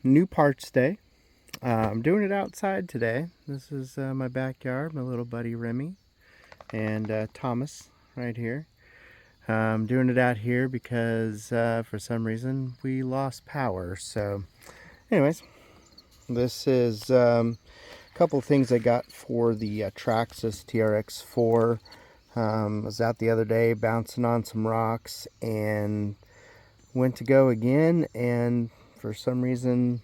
new parts day. I'm doing it outside today. This is my backyard, my little buddy Remy and Thomas right here. I'm doing it out here because for some reason we lost power. So anyways, this is a couple things I got for the Traxxas TRX-4. I was out the other day bouncing on some rocks and went to go again, and for some reason,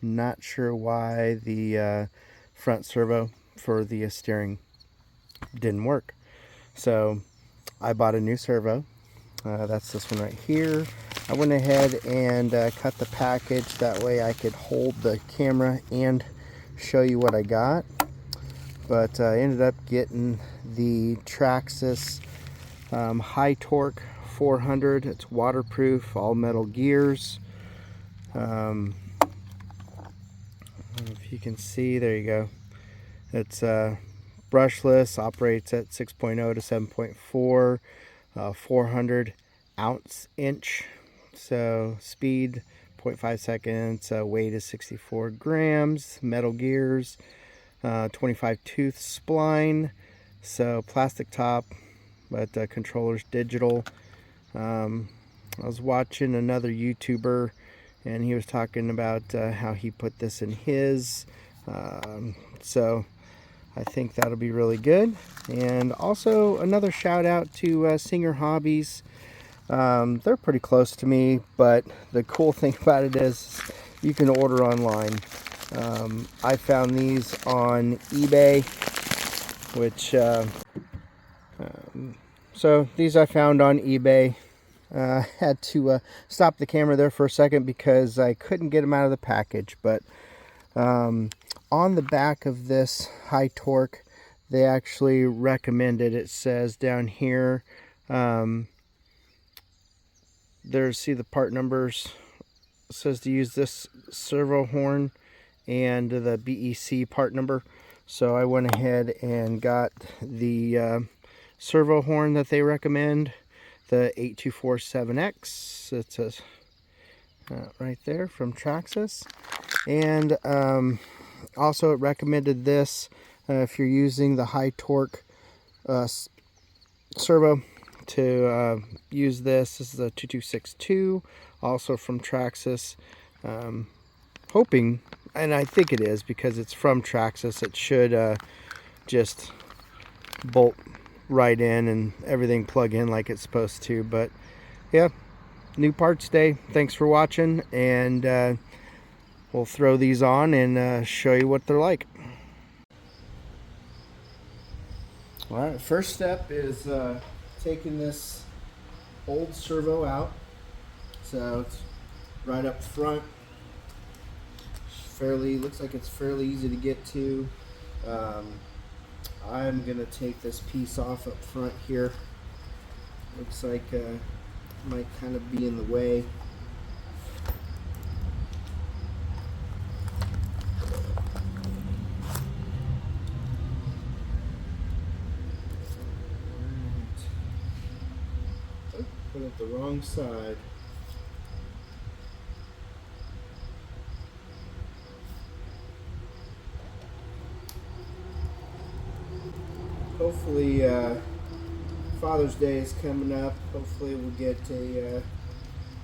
not sure why the front servo for the steering didn't work. So I bought a new servo. That's this one right here. I went ahead and cut the package, that way I could hold the camera and show you what I got. But I ended up getting the Traxxas high torque 400. It's waterproof, all metal gears. If you can see, there you go. It's brushless, operates at 6.0 to 7.4, 400 ounce-inch. So speed 0.5 seconds, weight is 64 grams, metal gears, 25 tooth spline, so plastic top, but controller's digital. I was watching another YouTuber and he was talking about how he put this in his, so I think that'll be really good. And also another shout out to Singer Hobbies. They're pretty close to me, but the cool thing about it is you can order online. I found these on eBay, which so these I found on eBay. Had to stop the camera there for a second because I couldn't get them out of the package. But on the back of this high torque, they actually recommended, it says down here, there's, see the part numbers, it says to use this servo horn and the BEC part number. So I went ahead and got the servo horn that they recommend, the 8247X. It says right there from Traxxas. And also it recommended this if you're using the high torque servo, to use this. This is a 2262, also from Traxxas. Hoping, and I think it is because it's from Traxxas, it should just bolt right in and everything plug in like it's supposed to. But yeah, new parts day. Thanks for watching, and we'll throw these on and show you what they're like. Alright, first step is taking this old servo out. So it's right up front. Looks like it's fairly easy to get to. I'm gonna take this piece off up front here. Looks like might kind of be in the way. Oh, put it the wrong side. Hopefully Father's Day is coming up. Hopefully we'll get a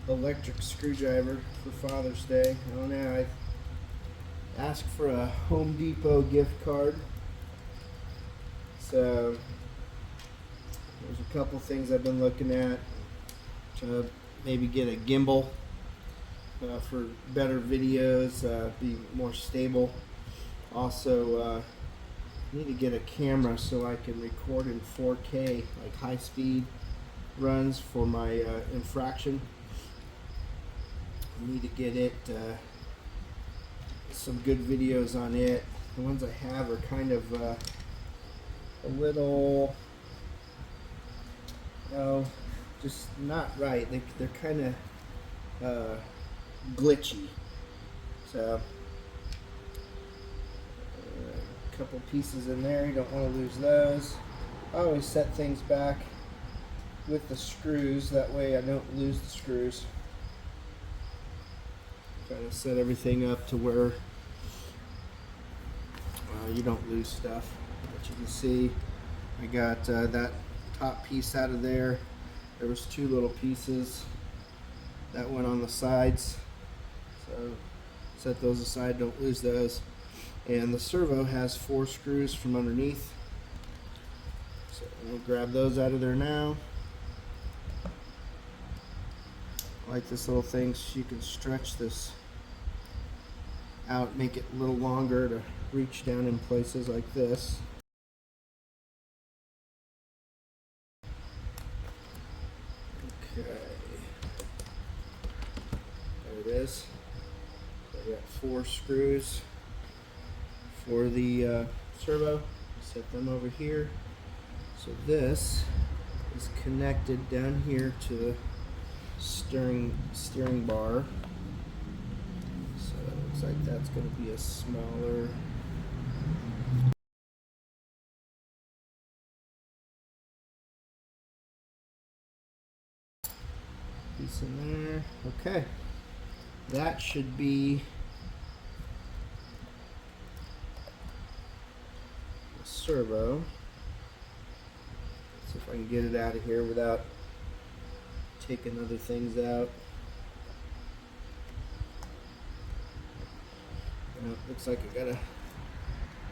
electric screwdriver for Father's Day. I don't know, I asked for a Home Depot gift card. So there's a couple things I've been looking at. Trying to maybe get a gimbal for better videos, be more stable. Also need to get a camera so I can record in 4K, like high speed runs for my infraction. I need to get it some good videos on it. The ones I have are kind of a little, just not right. They're kind of glitchy. So couple pieces in there, you don't want to lose those. I always set things back with the screws, that way I don't lose the screws. Try to set everything up to where you don't lose stuff. But you can see I got that top piece out of there. There was two little pieces that went on the sides, so set those aside, don't lose those. And the servo has 4 screws from underneath, so we'll grab those out of there now. I like this little thing, so you can stretch this out, make it a little longer to reach down in places like this. Okay, there it is. So I got 4 screws for the servo. Set them over here. So this is connected down here to the steering bar. So it looks like that's going to be a smaller piece in there. Okay, that should be the servo. Let's see if I can get it out of here without taking other things out. Looks like I gotta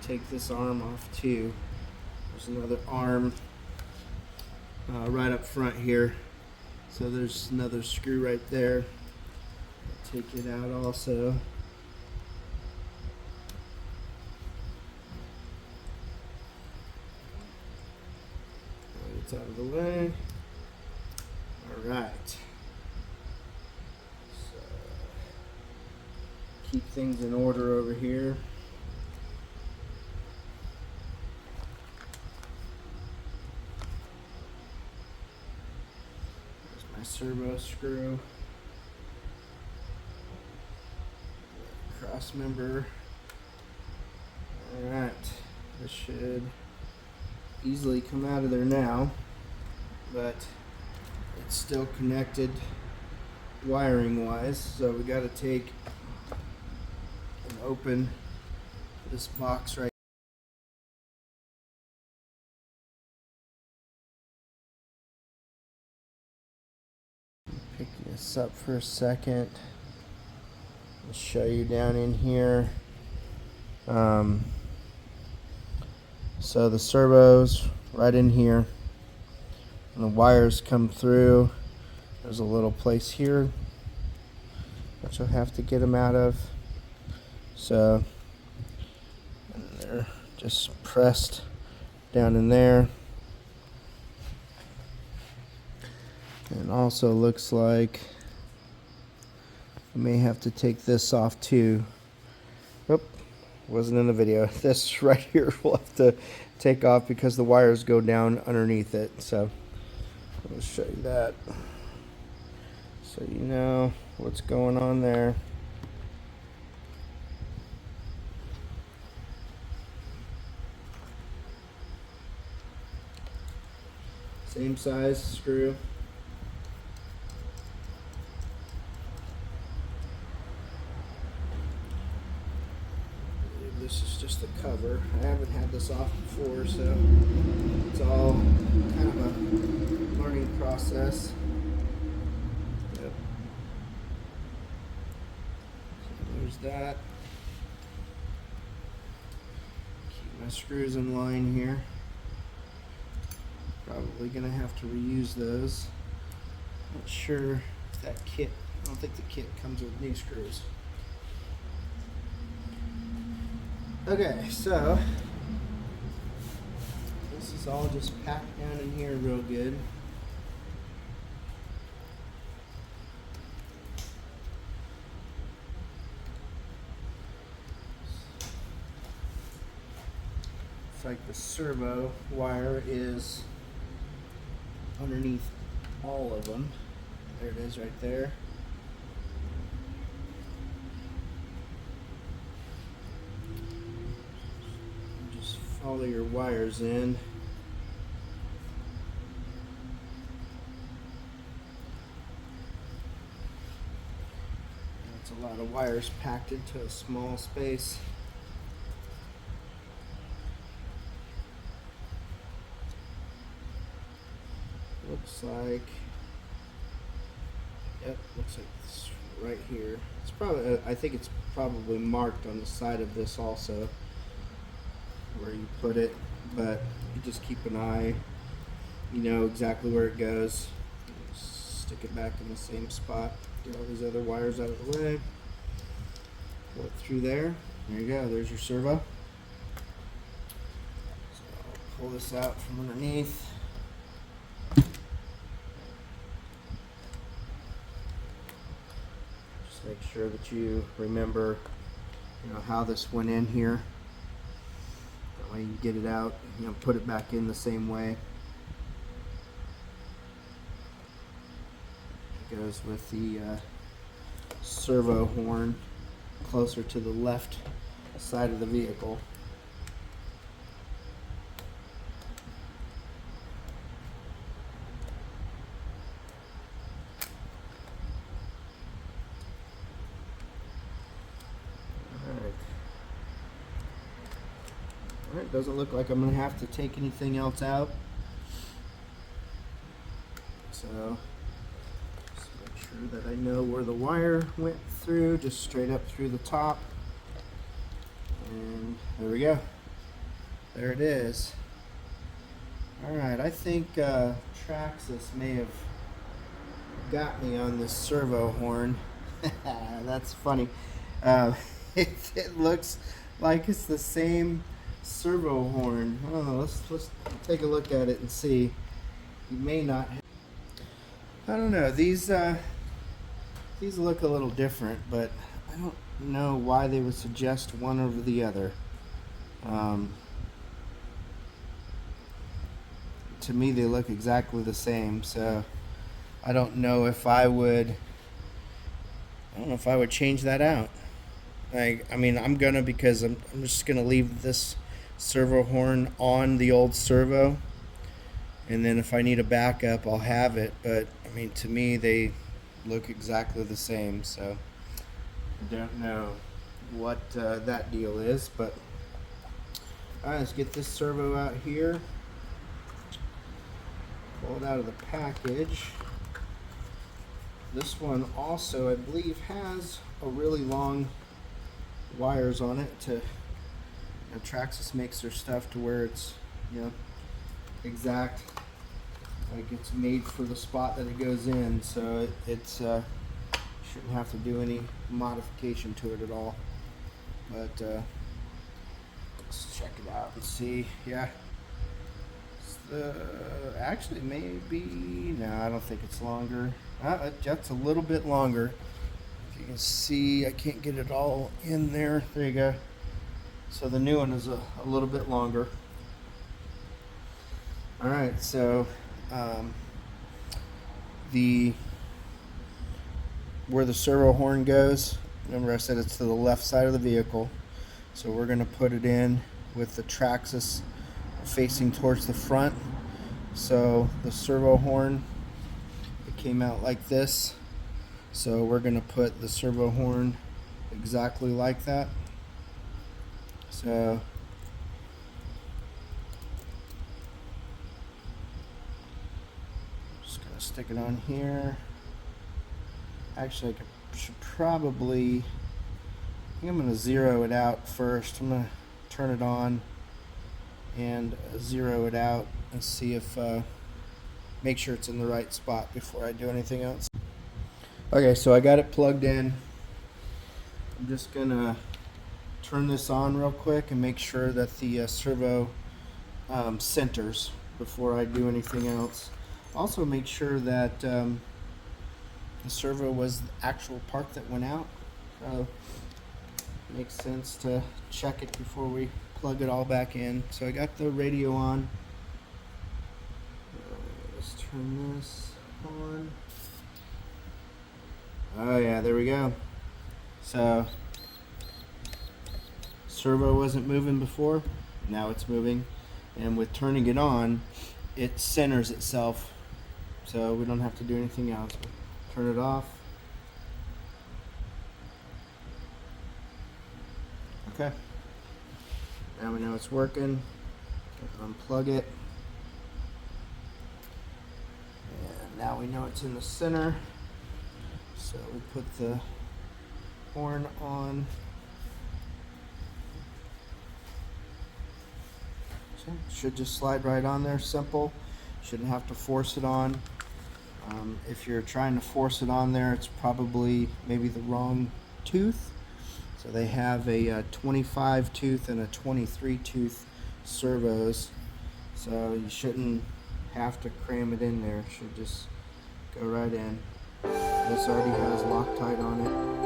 take this arm off too. There's another arm right up front here. So there's another screw right there. Take it out also. It's out of the way. All right. So keep things in order over here. There's my servo screw. Cross member. All right. This should easily come out of there now, but it's still connected wiring wise, so we got to take and open this box right. Pick this up for a second. I'll show you down in here. So the servo's right in here, and the wires come through. There's a little place here that you'll have to get them out of. So, and they're just pressed down in there. And also looks like I may have to take this off too. Oop, wasn't in the video. This right here we'll have to take off because the wires go down underneath it. So I'll show you that so you know what's going on there. Same size screw. This is just the cover. I haven't had this off before, so it's all kind of a learning process. Yep. So there's that. Keep my screws in line here. Probably gonna have to reuse those. Not sure if that kit, I don't think the kit comes with new screws. Okay, so this is all just packed down in here real good. It's like the servo wire is underneath all of them. There it is right there. Just follow your wires in. It's a lot of wires packed into a small space. Looks like, yep, looks like it's right here. It's probably, I think it's probably marked on the side of this also where you put it, but you just keep an eye, you know exactly where it goes. Stick it back in the same spot. Get all these other wires out of the way. Pull it through there. There you go. There's your servo. So I'll pull this out from underneath. Just make sure that you remember, you know, how this went in here. That way you get it out. You know, put it back in the same way. Goes with the servo horn closer to the left side of the vehicle. Alright, doesn't look like I'm going to have to take anything else out. So that I know where the wire went through, just straight up through the top, and there we go. There it is. Alright, I think Traxxas may have got me on this servo horn. That's funny. It looks like it's the same servo horn. I don't know, let's take a look at it and see. You may not have, I don't know, these look a little different, but I don't know why they would suggest one over the other. To me, they look exactly the same, so I don't know if I would change that out. I mean, I'm gonna, because I'm just gonna leave this servo horn on the old servo, and then if I need a backup, I'll have it. But I mean, to me, they look exactly the same, so I don't know what that deal is. But alright, let's get this servo out here, pull it out of the package. This one also, I believe, has a really long wires on it. To, you know, Traxxas makes their stuff to where it's, you know, exact, like it's made for the spot that it goes in, so it's shouldn't have to do any modification to it at all. But let's check it out and see. Yeah, actually maybe, no, I don't think it's longer. That's a little bit longer. If you can see, I can't get it all in there. There you go. So the new one is a little bit longer. All right, so where the servo horn goes, remember I said it's to the left side of the vehicle, so we're going to put it in with the Traxxas facing towards the front. So the servo horn, it came out like this, so we're going to put the servo horn exactly like that. So just gonna stick it on here. Actually, I should probably, I think I'm gonna zero it out first. I'm gonna turn it on and zero it out and see if make sure it's in the right spot before I do anything else. Okay, so I got it plugged in. I'm just gonna turn this on real quick and make sure that the servo centers before I do anything else. Also make sure that the servo was the actual part that went out. Makes sense to check it before we plug it all back in. So I got the radio on. Let's turn this on. Oh yeah, there we go. So servo wasn't moving before, now it's moving, and with turning it on, it centers itself, so we don't have to do anything else. Turn it off. Okay. Now we know it's working. Unplug it. And now we know it's in the center. So we put the horn on. So it should just slide right on there, simple. Shouldn't have to force it on. If you're trying to force it on there, it's probably maybe the wrong tooth. So they have a 25 tooth and a 23 tooth servos. So you shouldn't have to cram it in there. It should just go right in. This already has Loctite on it.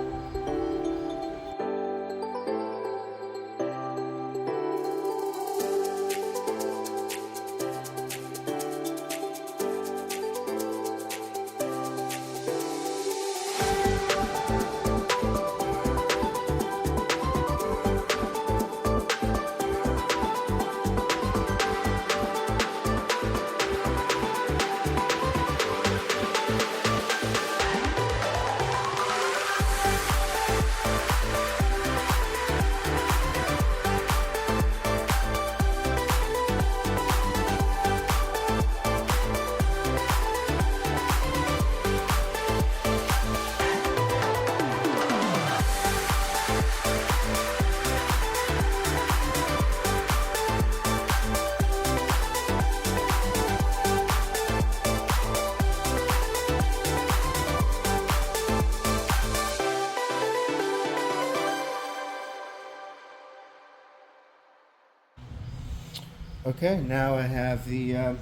Okay, now I have the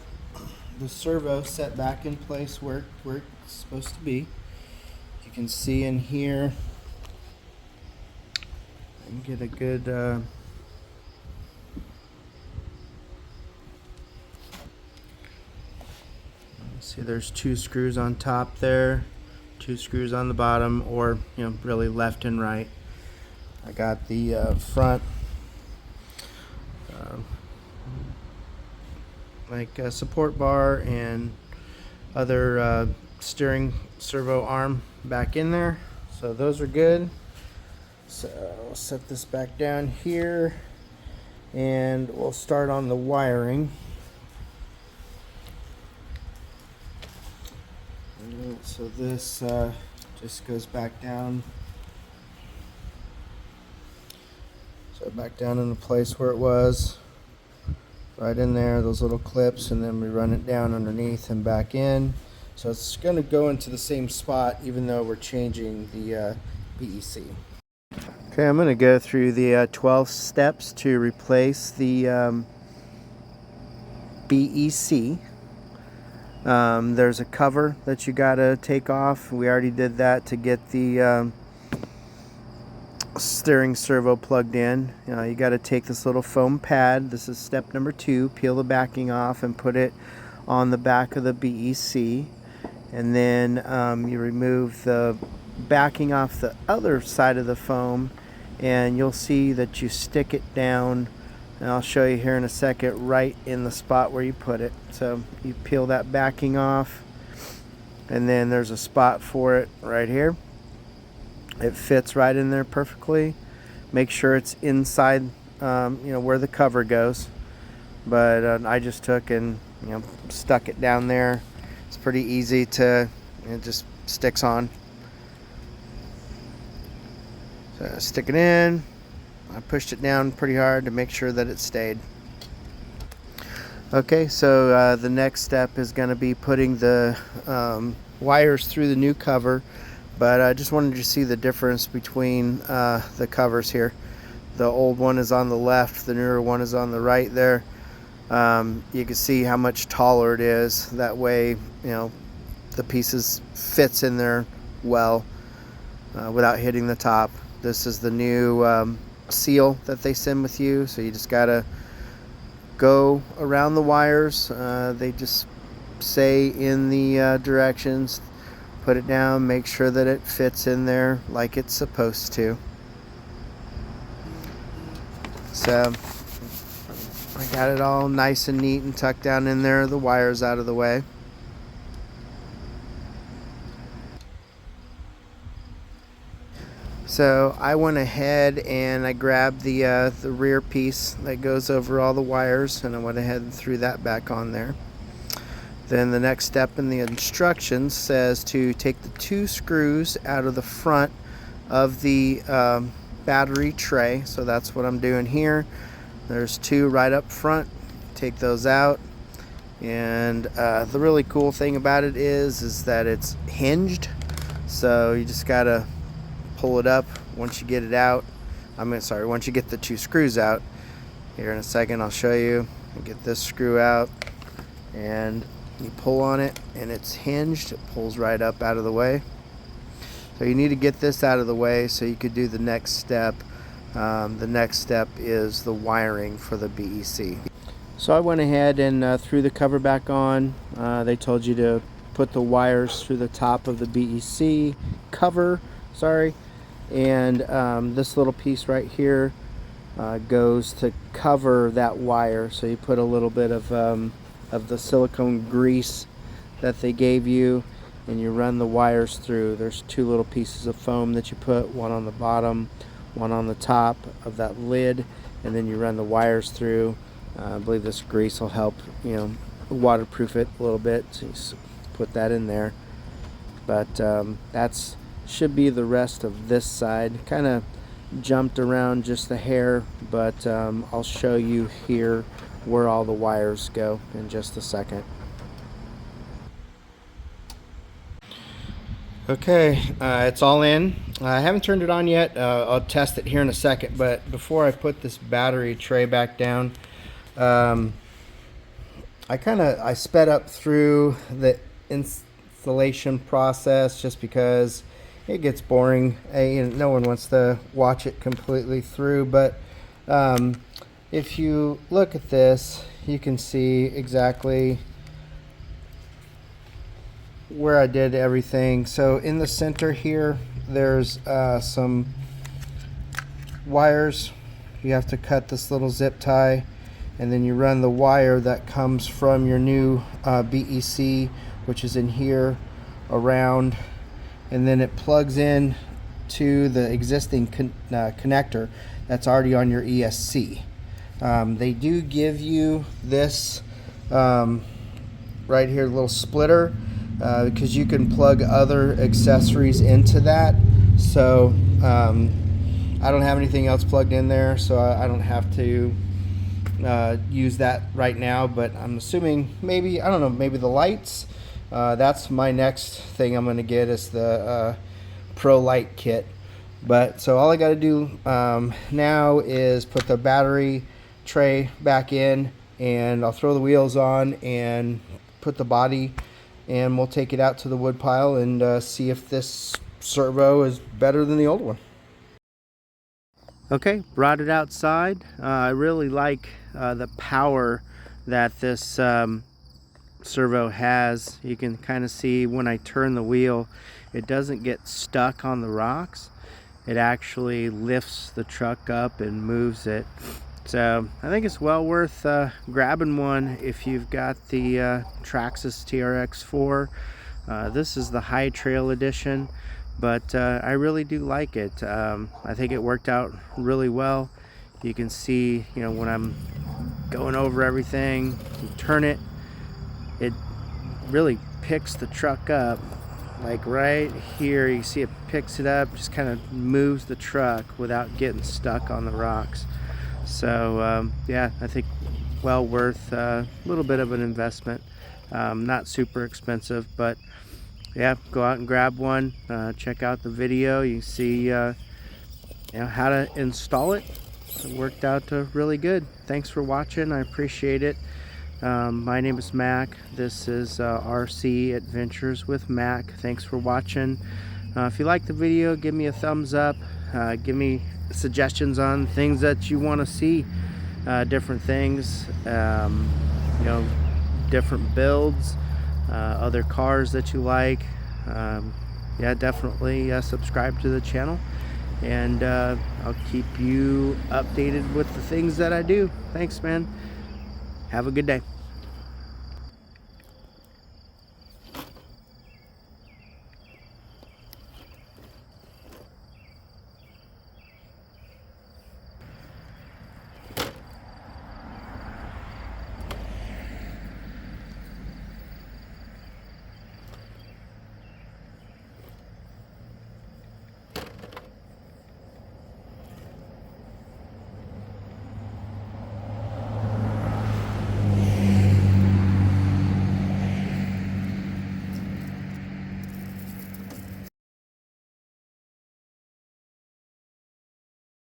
servo set back in place where it's supposed to be. You can see in here, and get a good see there's 2 screws on top there, 2 screws on the bottom, or really left and right. I got the front like a support bar and other steering servo arm back in there, so those are good. So I'll set this back down here and we'll start on the wiring. So this just goes back down, so back down in the place where it was, right in there, those little clips, and then we run it down underneath and back in. So it's going to go into the same spot even though we're changing the BEC. Okay, I'm going to go through the 12 steps to replace the BEC. There's a cover that you got to take off. We already did that to get the steering servo plugged in. You got to take this little foam pad. This is step number 2. Peel the backing off and put it on the back of the BEC, and then you remove the backing off the other side of the foam, and you'll see that you stick it down, and I'll show you here in a second, right in the spot where you put it. So you peel that backing off, and then there's a spot for it right here. It fits right in there perfectly. Make sure it's inside where the cover goes, but I just took and stuck it down there. It's pretty easy to, it just sticks on. So I stick it in. I pushed it down pretty hard to make sure that it stayed. Okay, so the next step is going to be putting the wires through the new cover. But I just wanted you to see the difference between the covers here. The old one is on the left, the newer one is on the right there. You can see how much taller it is. That way, the pieces fits in there well without hitting the top. This is the new seal that they send with you, so you just gotta go around the wires. They just say in the directions, put it down, make sure that it fits in there like it's supposed to. So I got it all nice and neat and tucked down in there, the wires out of the way. So I went ahead and I grabbed the rear piece that goes over all the wires, and I went ahead and threw that back on there. Then the next step in the instructions says to take the 2 screws out of the front of the battery tray. So that's what I'm doing here. There's 2 right up front. Take those out. And the really cool thing about it is that it's hinged. So you just gotta pull it up once you get it out. Once you get the 2 screws out. Here in a second I'll show you. Get this screw out and you pull on it and it's hinged. It pulls right up out of the way. So you need to get this out of the way so you could do the next step. The next step is the wiring for the BEC. So I went ahead and threw the cover back on. They told you to put the wires through the top of the BEC cover, and this little piece right here goes to cover that wire. So you put a little bit of the silicone grease that they gave you, and you run the wires through. There's 2 little pieces of foam that you put, one on the bottom, one on the top of that lid, and then you run the wires through. I believe this grease will help, waterproof it a little bit. So you put that in there. But that's should be the rest of this side. Kind of jumped around just a hair, but I'll show you here where all the wires go in just a second. Okay, it's all in. I haven't turned it on yet. I'll test it here in a second, but before I put this battery tray back down, I sped up through the installation process just because it gets boring. No one wants to watch it completely through, but if you look at this, you can see exactly where I did everything. So in the center here, there's some wires. You have to cut this little zip tie, and then you run the wire that comes from your new BEC, which is in here, around, and then it plugs in to the existing connector that's already on your ESC. They do give you this right here, little splitter, because you can plug other accessories into that. So I don't have anything else plugged in there, so I don't have to use that right now, but I'm assuming maybe, I don't know, maybe the lights. That's my next thing I'm going to get, is the Pro Light kit. But so all I got to do now is put the battery tray back in, and I'll throw the wheels on and put the body, and we'll take it out to the wood pile and see if this servo is better than the old one. Okay, brought it outside. I really like the power that this servo has. You can kind of see when I turn the wheel, it doesn't get stuck on the rocks. It actually lifts the truck up and moves it. So I think it's well worth grabbing one if you've got the Traxxas TRX-4. This is the High Trail Edition, but I really do like it. I think it worked out really well. You can see, when I'm going over everything, you turn it, it really picks the truck up. Like right here, you see it picks it up, just kind of moves the truck without getting stuck on the rocks. So yeah, I think well worth a little bit of an investment. Not super expensive, but yeah, go out and grab one. Check out the video. You see how to install it. It worked out really good. Thanks for watching. I appreciate it. My name is Mac. This is RC Adventures with Mac. Thanks for watching. If you like the video, give me a thumbs up. Give me suggestions on things that you want to see, different things, different builds, other cars that you like. Yeah, definitely subscribe to the channel, and I'll keep you updated with the things that I do. Thanks, man. Have a good day.